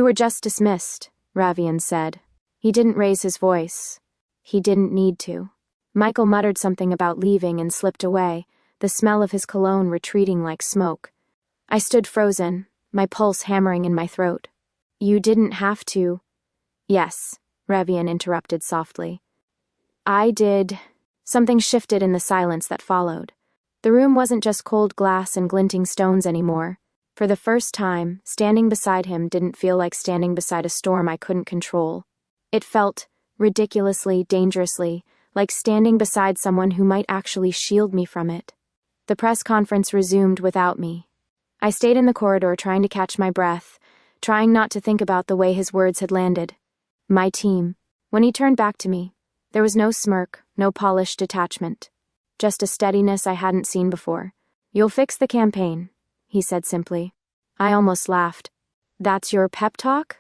were just dismissed, Ravien said. He didn't raise his voice. He didn't need to. Michael muttered something about leaving and slipped away, the smell of his cologne retreating like smoke. I stood frozen, my pulse hammering in my throat. You didn't have to. Yes, Ravien interrupted softly. I did. Something shifted in the silence that followed. The room wasn't just cold glass and glinting stones anymore. For the first time, standing beside him didn't feel like standing beside a storm I couldn't control. It felt, ridiculously, dangerously, like standing beside someone who might actually shield me from it. The press conference resumed without me. I stayed in the corridor trying to catch my breath, trying not to think about the way his words had landed. My team. When he turned back to me, there was no smirk, no polished detachment. Just a steadiness I hadn't seen before. You'll fix the campaign, he said simply. I almost laughed. That's your pep talk?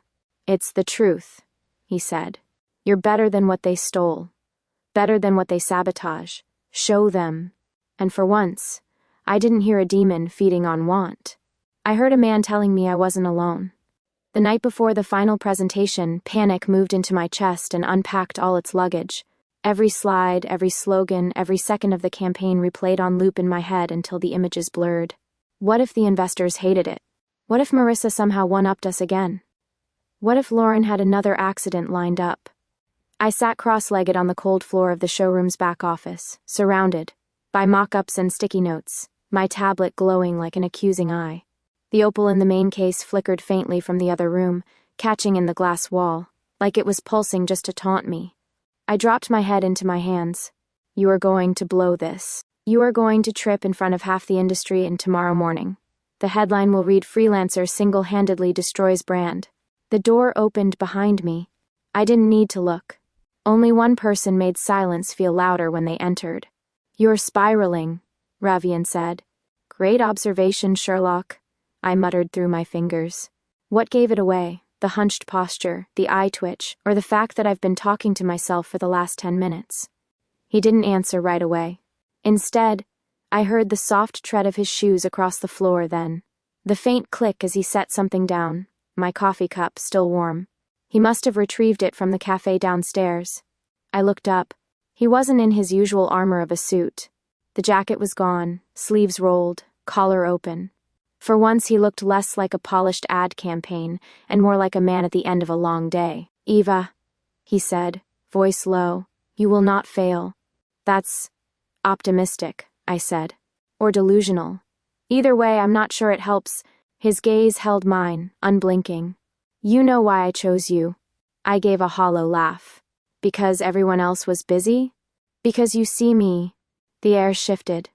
It's the truth, he said. You're better than what they stole. Better than what they sabotage. Show them. And for once, I didn't hear a demon feeding on want. I heard a man telling me I wasn't alone. The night before the final presentation, panic moved into my chest and unpacked all its luggage. Every slide, every slogan, every second of the campaign replayed on loop in my head until the images blurred. What if the investors hated it? What if Marissa somehow one-upped us again? What if Lauren had another accident lined up? I sat cross-legged on the cold floor of the showroom's back office, surrounded by mock-ups and sticky notes, my tablet glowing like an accusing eye. The opal in the main case flickered faintly from the other room, catching in the glass wall, like it was pulsing just to taunt me. I dropped my head into my hands. You are going to blow this. You are going to trip in front of half the industry and tomorrow morning. The headline will read Freelancer Single-Handedly Destroys Brand. The door opened behind me. I didn't need to look. Only one person made silence feel louder when they entered. You're spiraling, Ravien said. Great observation, Sherlock. I muttered through my fingers. What gave it away? The hunched posture, the eye twitch, or the fact that I've been talking to myself for the last 10 minutes? He didn't answer right away. Instead, I heard the soft tread of his shoes across the floor then. The faint click as he set something down, my coffee cup still warm. He must have retrieved it from the cafe downstairs. I looked up. He wasn't in his usual armor of a suit. The jacket was gone, sleeves rolled, collar open. For once he looked less like a polished ad campaign and more like a man at the end of a long day. Eva, he said, voice low, you will not fail. That's optimistic, I said. Or delusional. Either way, I'm not sure it helps. His gaze held mine, unblinking. You know why I chose you. I gave a hollow laugh. Because everyone else was busy? Because you see me. The air shifted.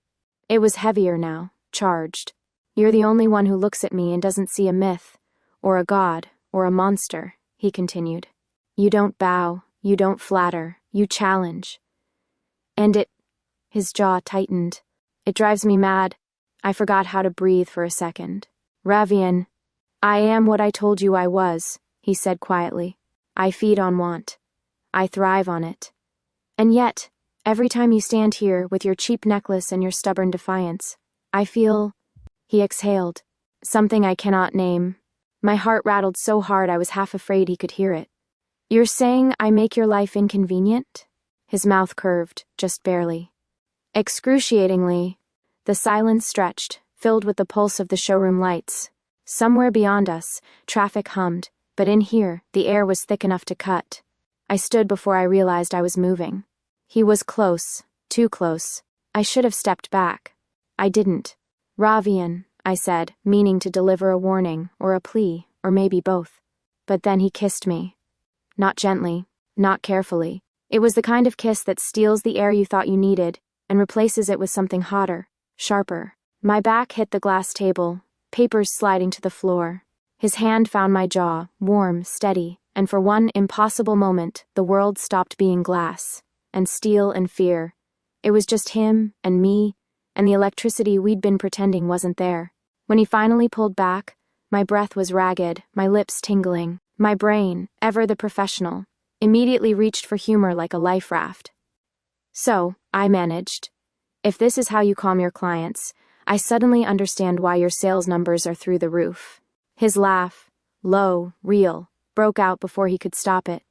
It was heavier now, charged. You're the only one who looks at me and doesn't see a myth, or a god, or a monster, he continued. You don't bow, you don't flatter, you challenge. And his jaw tightened. It drives me mad. I forgot how to breathe for a second. Ravien, I am what I told you I was, he said quietly. I feed on want. I thrive on it. And yet, every time you stand here with your cheap necklace and your stubborn defiance, I feel... He exhaled. Something I cannot name. My heart rattled so hard I was half afraid he could hear it. You're saying I make your life inconvenient? His mouth curved, just barely. Excruciatingly. The silence stretched, filled with the pulse of the showroom lights. Somewhere beyond us, traffic hummed, but in here, the air was thick enough to cut. I stood before I realized I was moving. He was close, too close. I should have stepped back. I didn't. Ravien, I said, meaning to deliver a warning, or a plea, or maybe both. But then he kissed me. Not gently, not carefully. It was the kind of kiss that steals the air you thought you needed, and replaces it with something hotter, sharper. My back hit the glass table, papers sliding to the floor. His hand found my jaw, warm, steady, and for one impossible moment, the world stopped being glass, and steel and fear. It was just him, and me, and the electricity we'd been pretending wasn't there. When he finally pulled back, my breath was ragged, my lips tingling. My brain, ever the professional, immediately reached for humor like a life raft. So, I managed. If this is how you calm your clients, I suddenly understand why your sales numbers are through the roof. His laugh, low, real, broke out before he could stop it.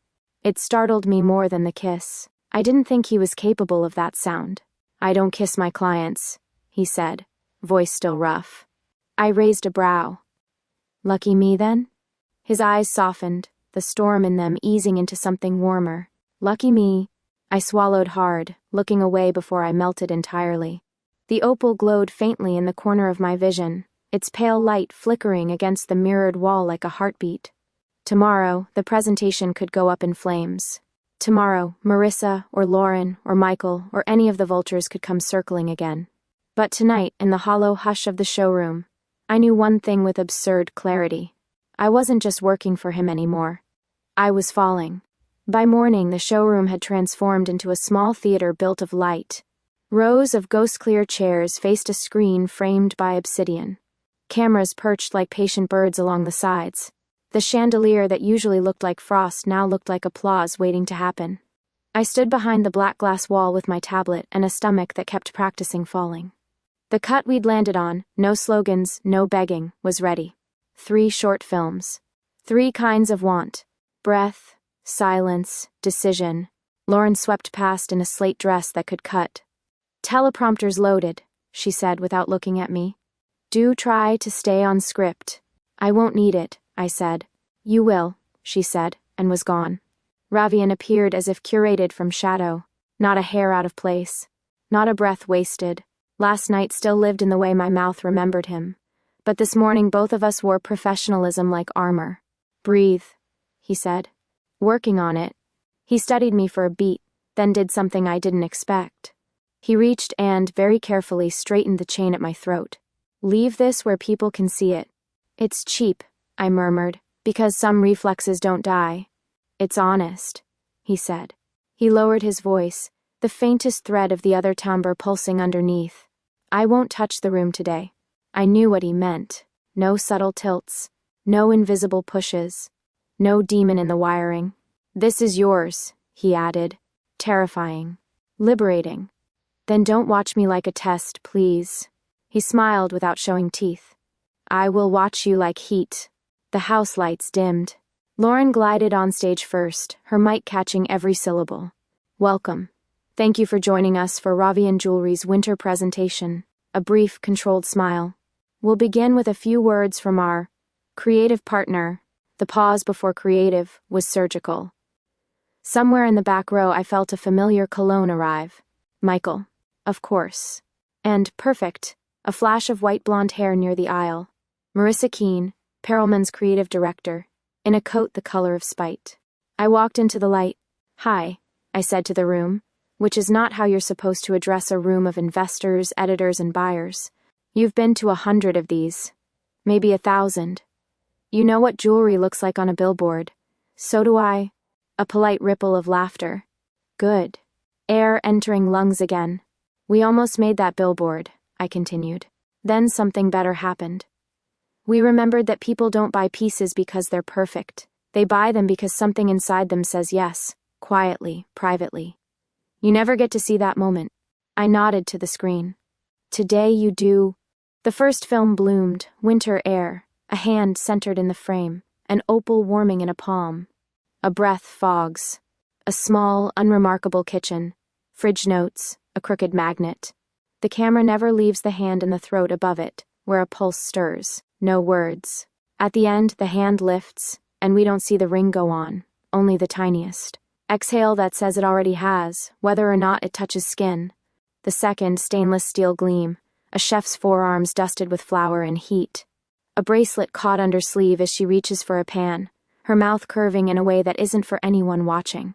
It startled me more than the kiss. I didn't think he was capable of that sound. I don't kiss my clients, he said, voice still rough. I raised a brow. Lucky me, then? His eyes softened, the storm in them easing into something warmer. Lucky me. I swallowed hard, looking away before I melted entirely. The opal glowed faintly in the corner of my vision, its pale light flickering against the mirrored wall like a heartbeat. Tomorrow, the presentation could go up in flames. Tomorrow, Marissa, or Lauren, or Michael, or any of the vultures could come circling again. But tonight, in the hollow hush of the showroom, I knew one thing with absurd clarity. I wasn't just working for him anymore. I was falling. By morning, the showroom had transformed into a small theater built of light. Rows of ghost-clear chairs faced a screen framed by obsidian. Cameras perched like patient birds along the sides. The chandelier that usually looked like frost now looked like applause waiting to happen. I stood behind the black glass wall with my tablet and a stomach that kept practicing falling. The cut we'd landed on, no slogans, no begging, was ready. 3 short films. 3 kinds of want. Breath, silence, decision. Lauren swept past in a slate dress that could cut. Teleprompter's loaded, she said without looking at me. Do try to stay on script. I won't need it, I said. You will, she said, and was gone. Ravien appeared as if curated from shadow. Not a hair out of place. Not a breath wasted. Last night still lived in the way my mouth remembered him. But this morning both of us wore professionalism like armor. Breathe, he said. Working on it. He studied me for a beat, then did something I didn't expect. He reached and, very carefully, straightened the chain at my throat. Leave this where people can see it. It's cheap, I murmured, because some reflexes don't die. It's honest, he said. He lowered his voice, the faintest thread of the other timbre pulsing underneath. I won't touch the room today. I knew what he meant. No subtle tilts. No invisible pushes. No demon in the wiring. This is yours, he added. Terrifying. Liberating. Then don't watch me like a test, please. He smiled without showing teeth. I will watch you like heat. The house lights dimmed. Lauren glided on stage first, her mic catching every syllable. Welcome. Thank you for joining us for Ravien Jewelry's winter presentation. A brief, controlled smile. We'll begin with a few words from our creative partner. The pause before creative was surgical. Somewhere in the back row I felt a familiar cologne arrive. Michael. Of course. And perfect. A flash of white blonde hair near the aisle. Marissa Keene, Perelman's creative director, in a coat the color of spite. I walked into the light. Hi, I said to the room, which is not how you're supposed to address a room of investors, editors, and buyers. You've been to 100 of these. Maybe 1,000. You know what jewelry looks like on a billboard. So do I. A polite ripple of laughter. Good. Air entering lungs again. We almost made that billboard, I continued. Then something better happened. We remembered that people don't buy pieces because they're perfect. They buy them because something inside them says yes, quietly, privately. You never get to see that moment. I nodded to the screen. Today you do. The first film bloomed, winter air, a hand centered in the frame, an opal warming in a palm. A breath fogs. A small, unremarkable kitchen. Fridge notes, a crooked magnet. The camera never leaves the hand in the throat above it, where a pulse stirs. No words. At the end, the hand lifts, and we don't see the ring go on, only the tiniest. Exhale that says it already has, whether or not it touches skin. The second, stainless steel gleam, a chef's forearms dusted with flour and heat. A bracelet caught under sleeve as she reaches for a pan, her mouth curving in a way that isn't for anyone watching.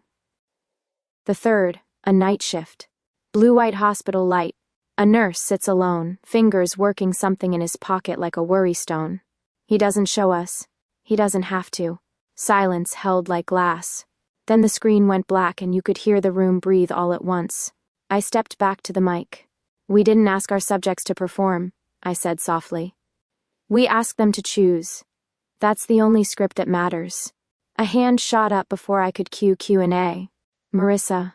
The third, a night shift. Blue-white hospital light, A nurse sits alone, fingers working something in his pocket like a worry stone. He doesn't show us. He doesn't have to. Silence held like glass. Then the screen went black and you could hear the room breathe all at once. I stepped back to the mic. We didn't ask our subjects to perform, I said softly. We asked them to choose. That's the only script that matters. A hand shot up before I could cue Q&A. Marissa.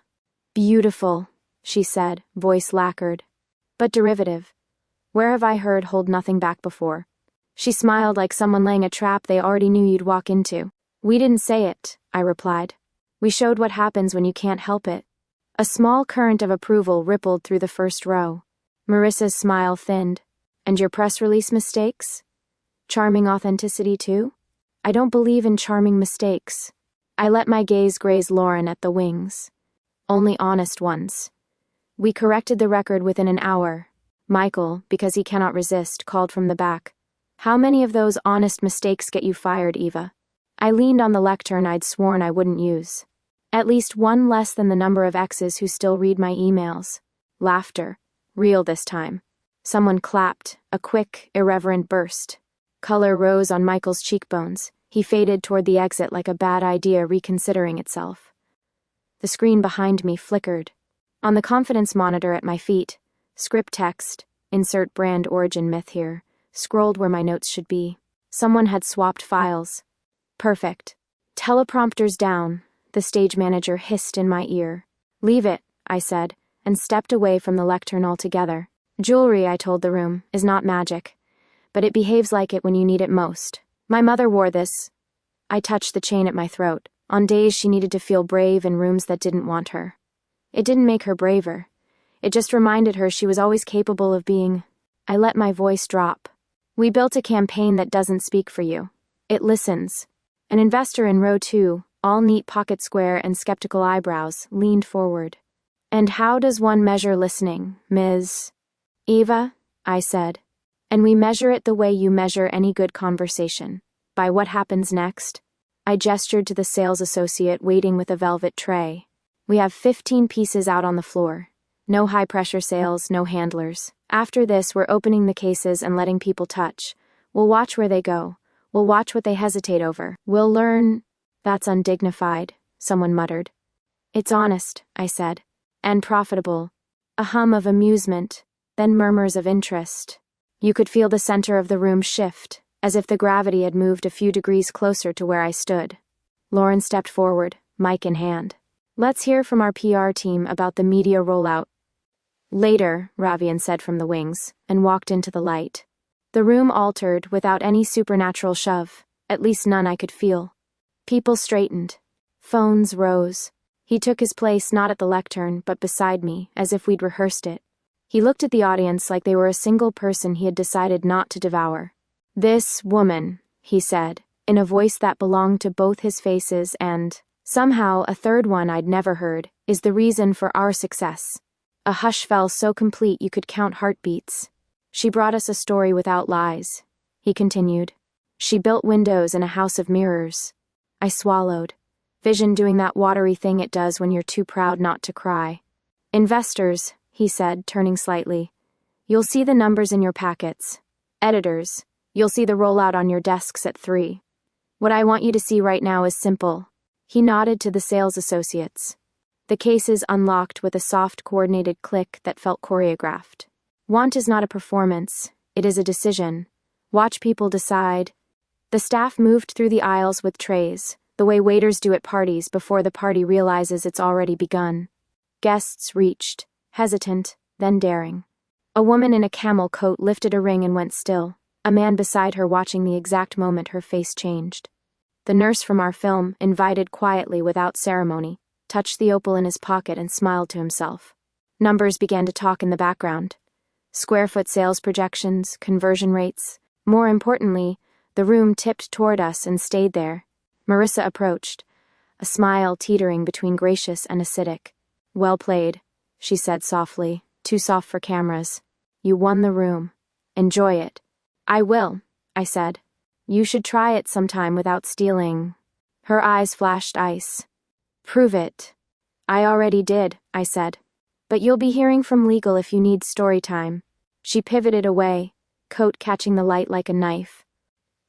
Beautiful, she said, voice lacquered. But derivative. Where have I heard hold nothing back before? She smiled like someone laying a trap they already knew you'd walk into. We didn't say it, I replied. We showed what happens when you can't help it. A small current of approval rippled through the first row. Marissa's smile thinned. And your press release mistakes? Charming authenticity too? I don't believe in charming mistakes. I let my gaze graze Lauren at the wings. Only honest ones. We corrected the record within an hour. Michael, because he cannot resist, called from the back. How many of those honest mistakes get you fired, Eva? I leaned on the lectern I'd sworn I wouldn't use. At least one less than the number of exes who still read my emails. Laughter. Real this time. Someone clapped, a quick, irreverent burst. Color rose on Michael's cheekbones. He faded toward the exit like a bad idea reconsidering itself. The screen behind me flickered. On the confidence monitor at my feet, script text, insert brand origin myth here, scrolled where my notes should be. Someone had swapped files. Perfect. Teleprompters down, the stage manager hissed in my ear. Leave it, I said, and stepped away from the lectern altogether. Jewelry, I told the room, is not magic, but it behaves like it when you need it most. My mother wore this. I touched the chain at my throat, on days she needed to feel brave in rooms that didn't want her. It didn't make her braver. It just reminded her she was always capable of being. I let my voice drop. We built a campaign that doesn't speak for you. It listens. An investor in row 2, all neat pocket square and skeptical eyebrows, leaned forward. And how does one measure listening, Ms. Eva? I said. And we measure it the way you measure any good conversation. By what happens next? I gestured to the sales associate waiting with a velvet tray. We have 15 pieces out on the floor. No high-pressure sales, no handlers. After this, we're opening the cases and letting people touch. We'll watch where they go. We'll watch what they hesitate over. We'll learn. That's undignified, someone muttered. It's honest, I said. And profitable. A hum of amusement, then murmurs of interest. You could feel the center of the room shift, as if the gravity had moved a few degrees closer to where I stood. Lauren stepped forward, mic in hand. Let's hear from our PR team about the media rollout. Later, Ravien said from the wings, and walked into the light. The room altered without any supernatural shove, at least none I could feel. People straightened. Phones rose. He took his place not at the lectern, but beside me, as if we'd rehearsed it. He looked at the audience like they were a single person he had decided not to devour. This woman, he said, in a voice that belonged to both his faces and, somehow, a third one I'd never heard, is the reason for our success. A hush fell so complete you could count heartbeats. She brought us a story without lies, he continued. She built windows in a house of mirrors. I swallowed. Vision doing that watery thing it does when you're too proud not to cry. Investors, he said, turning slightly. You'll see the numbers in your packets. Editors, you'll see the rollout on your desks at 3. What I want you to see right now is simple. He nodded to the sales associates. The cases unlocked with a soft, coordinated click that felt choreographed. Want is not a performance, it is a decision. Watch people decide. The staff moved through the aisles with trays, the way waiters do at parties before the party realizes it's already begun. Guests reached, hesitant, then daring. A woman in a camel coat lifted a ring and went still, a man beside her watching the exact moment her face changed. The nurse from our film, invited quietly without ceremony, touched the opal in his pocket and smiled to himself. Numbers began to talk in the background. Square foot sales projections, conversion rates. More importantly, the room tipped toward us and stayed there. Marissa approached, a smile teetering between gracious and acidic. Well played, she said softly, too soft for cameras. You won the room. Enjoy it. I will, I said. You should try it sometime without stealing. Her eyes flashed ice. Prove it. I already did, I said. But you'll be hearing from legal if you need story time. She pivoted away, coat catching the light like a knife.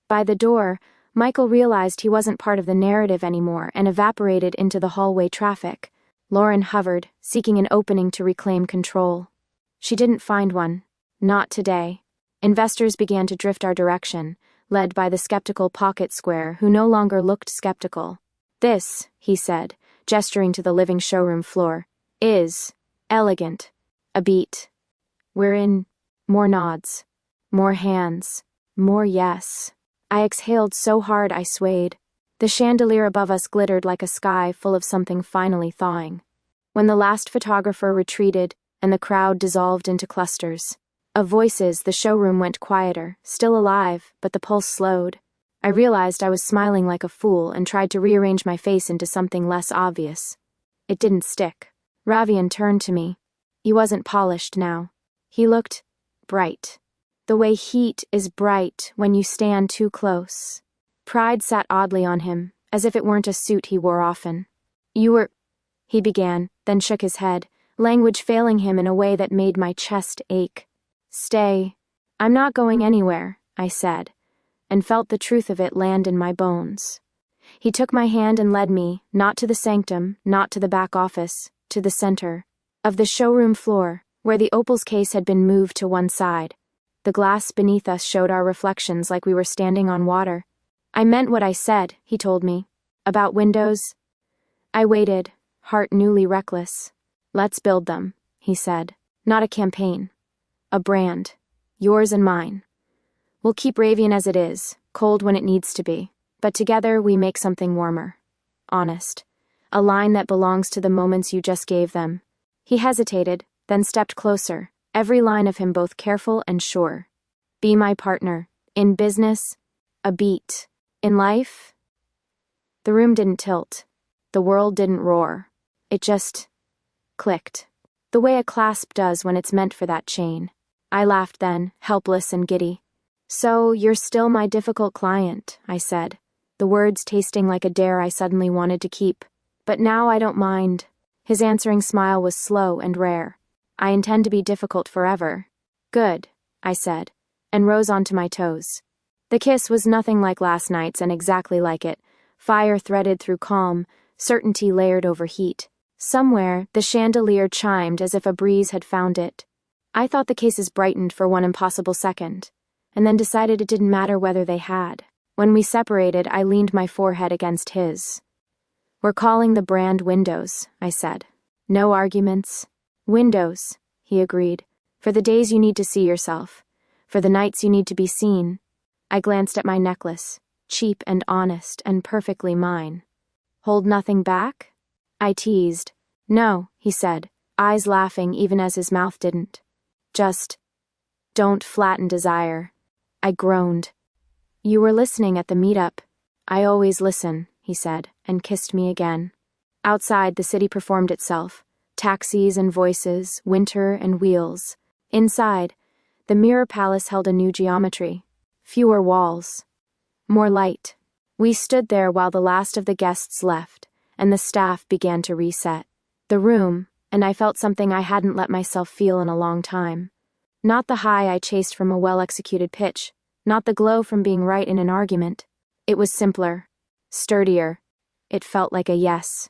By the door, Michael realized he wasn't part of the narrative anymore and evaporated into the hallway traffic. Lauren hovered, seeking an opening to reclaim control. She didn't find one. Not today. Investors began to drift our direction, led by the skeptical Pocket Square, who no longer looked skeptical. "This," he said, gesturing to the living showroom floor, "is elegant. A beat. We're in." More nods. More hands. More yes. I exhaled so hard I swayed. The chandelier above us glittered like a sky full of something finally thawing. When the last photographer retreated and the crowd dissolved into clusters of voices, the showroom went quieter, still alive, but the pulse slowed. I realized I was smiling like a fool and tried to rearrange my face into something less obvious. It didn't stick. Ravien turned to me. He wasn't polished now. He looked bright. The way heat is bright when you stand too close. Pride sat oddly on him, as if it weren't a suit he wore often. "You were," he began, then shook his head, language failing him in a way that made my chest ache. "Stay. I'm not going anywhere," I said, and felt the truth of it land in my bones. He took my hand and led me, not to the sanctum, not to the back office, to the center of the showroom floor, where the opals case had been moved to one side. The glass beneath us showed our reflections like we were standing on water. "I meant what I said," he told me. "About windows." I waited, heart newly reckless. "Let's build them," he said. "Not a campaign. A brand. Yours and mine. We'll keep Ravien as it is, cold when it needs to be. But together we make something warmer. Honest. A line that belongs to the moments you just gave them." He hesitated, then stepped closer, every line of him both careful and sure. "Be my partner. In business, a beat. In life." The room didn't tilt. The world didn't roar. It just clicked. The way a clasp does when it's meant for that chain. I laughed then, helpless and giddy. "So, you're still my difficult client," I said, the words tasting like a dare I suddenly wanted to keep. "But now I don't mind." His answering smile was slow and rare. "I intend to be difficult forever." "Good," I said, and rose onto my toes. The kiss was nothing like last night's and exactly like it, fire threaded through calm, certainty layered over heat. Somewhere, the chandelier chimed as if a breeze had found it. I thought the cases brightened for one impossible second, and then decided it didn't matter whether they had. When we separated, I leaned my forehead against his. "We're calling the brand Windows," I said. "No arguments." "Windows," he agreed. "For the days you need to see yourself. For the nights you need to be seen." I glanced at my necklace, cheap and honest and perfectly mine. "Hold nothing back?" I teased. "No," he said, eyes laughing even as his mouth didn't. "Just don't flatten desire." I groaned. "You were listening at the meetup." "I always listen," he said, and kissed me again. Outside, the city performed itself. Taxis and voices, winter and wheels. Inside, the mirror palace held a new geometry. Fewer walls. More light. We stood there while the last of the guests left, and the staff began to reset the room, and I felt something I hadn't let myself feel in a long time. Not the high I chased from a well-executed pitch, not the glow from being right in an argument. It was simpler, sturdier. It felt like a yes.